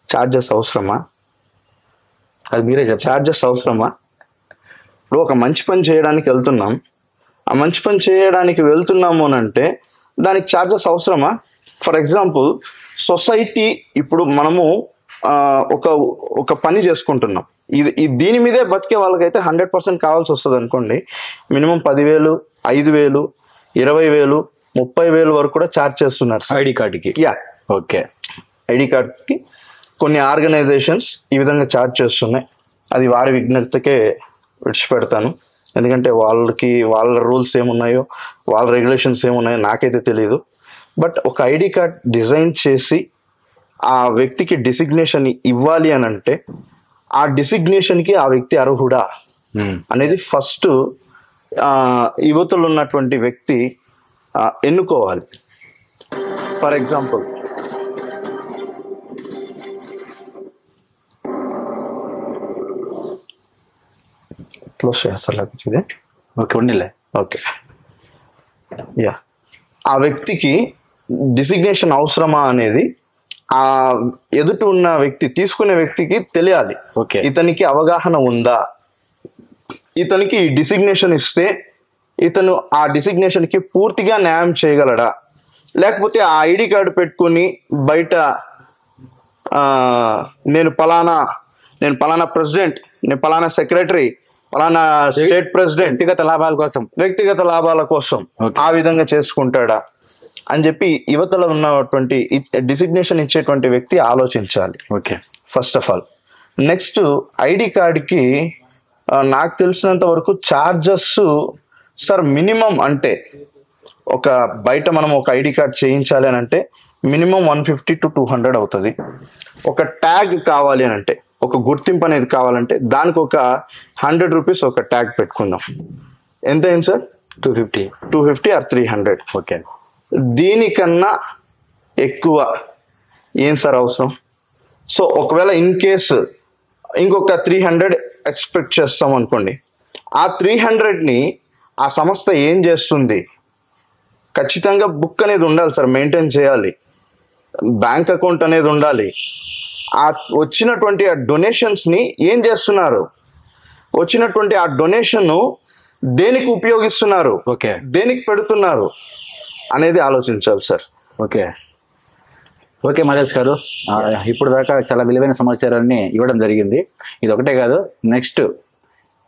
ఛార్జెస్ అవసరమా? అది మీరే చెప్పారు. ఛార్జెస్ అవసరమా? ఇప్పుడు ఒక మంచి పని చేయడానికి వెళ్తున్నాం, ఆ మంచి పని చేయడానికి వెళ్తున్నాము అని అంటే దానికి ఛార్జెస్ అవసరమా? ఫర్ ఎగ్జాంపుల్, సొసైటీ ఇప్పుడు మనము ఒక పని చేసుకుంటున్నాం, దీని మీదే బతికే వాళ్ళకైతే 100% కావాల్సి వస్తుంది అనుకోండి. మినిమం 10,000, 5,000, 20,000, 30,000 వరకు కూడా ఛార్జ్ చేస్తున్నారు ఐడి కార్డుకి. Yeah, okay. ఐడి కార్డ్కి కొన్ని ఆర్గనైజేషన్స్ ఈ విధంగా ఛార్జ్ చేస్తున్నాయి. అది వారి విజ్ఞతకే విడిచిపెడతాను, ఎందుకంటే వాళ్ళ రూల్స్ ఏమున్నాయో, వాళ్ళ రెగ్యులేషన్స్ ఏమున్నాయో నాకైతే తెలియదు. బట్ ఒక ఐడి కార్డ్ డిజైన్ చేసి ఆ వ్యక్తికి డిసిగ్నేషన్ ఇవ్వాలి అని అంటే ఆ డిసిగ్నేషన్కి ఆ వ్యక్తి అర్హుడా అనేది ఫస్ట్ యువతలో ఉన్నటువంటి వ్యక్తి ఎన్నుకోవాలి. ఫర్ ఎగ్జాంపుల్, క్లోజ్ చేస్తారు. ఓకే, ఉండిలే. ఓకే, యా, ఆ వ్యక్తికి డిసిగ్నేషన్ అవసరమా అనేది ఆ ఎదుట ఉన్న వ్యక్తి, తీసుకునే వ్యక్తికి తెలియాలి. ఓకే, ఇతనికి అవగాహన ఉందా, ఇతనికి డిసిగ్నేషన్ ఇస్తే ఇతను ఆ డిసిగ్నేషన్ కి పూర్తిగా న్యాయం చేయగలడా, లేకపోతే ఆ ఐడి కార్డు పెట్టుకుని బయట నేను పలానా ప్రెసిడెంట్, నేను పలానా సెక్రటరీ, పలానా స్టేట్ ప్రెసిడెంట్, వ్యక్తిగత లాభాల కోసం ఆ విధంగా చేసుకుంటాడా అని చెప్పి యువతలో ఉన్నటువంటి డిసిగ్నేషన్ ఇచ్చేటువంటి వ్యక్తి ఆలోచించాలి. Okay, first of all. Next, ID కార్డ్కి నాకు తెలిసినంత వరకు ఛార్జెస్ సార్ మినిమం అంటే బయట మనం ఒక ఐడి కార్డ్ చేయించాలి అని అంటే మినిమం 150 to 200 అవుతుంది. ఒక ట్యాగ్ కావాలి అని అంటే, ఒక గుర్తింపు అనేది కావాలంటే దానికి ఒక 100 రూపీస్ ఒక ట్యాగ్ పెట్టుకుందాం. ఎంత అయింది సార్? 250 or 300. ఓకే, దీనికన్నా ఎక్కువ ఏం సార్ అవసరం? సో ఒకవేళ ఇన్ కేసు ఇంకొక 300 ఎక్స్పెక్ట్ చేస్తాం అనుకోండి, ఆ 300ని ఆ సంస్థ ఏం చేస్తుంది? ఖచ్చితంగా బుక్ అనేది ఉండాలి సార్, మెయింటైన్ చేయాలి, బ్యాంక్ అకౌంట్ అనేది ఉండాలి. ఆ వచ్చినటువంటి ఆ డొనేషన్స్ని ఏం చేస్తున్నారు, వచ్చినటువంటి ఆ డొనేషన్ దేనికి ఉపయోగిస్తున్నారు, ఓకే, దేనికి పెడుతున్నారు అనేది ఆలోచించాలి సార్. ఓకే. ఓకే మహేష్ గారు, ఇప్పుడు దాకా చాలా విలువైన సమాచారాన్ని ఇవ్వడం జరిగింది. ఇది ఒకటే కాదు, నెక్స్ట్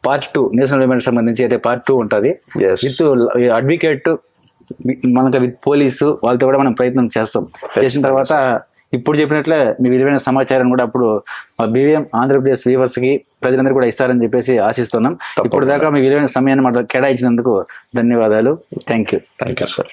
పార్ట్ 2 నేషనల్ డిమాండ్ సంబంధించి అయితే పార్ట్ 2 ఉంటుంది. విత్ అడ్వకేట్, మనకు విత్ పోలీసు వాళ్ళతో కూడా మనం ప్రయత్నం చేస్తాం. చేసిన తర్వాత ఇప్పుడు చెప్పినట్లే మీ విలువైన సమాచారం కూడా అప్పుడు BVM ఆంధ్రప్రదేశ్ వ్యూవర్స్ కి ప్రజలందరూ కూడా ఇస్తారని చెప్పేసి ఆశిస్తున్నాం. ఇప్పుడు దాకా మీ విలువైన సమయాన్ని కేటాయించినందుకు ధన్యవాదాలు. Thank you sir.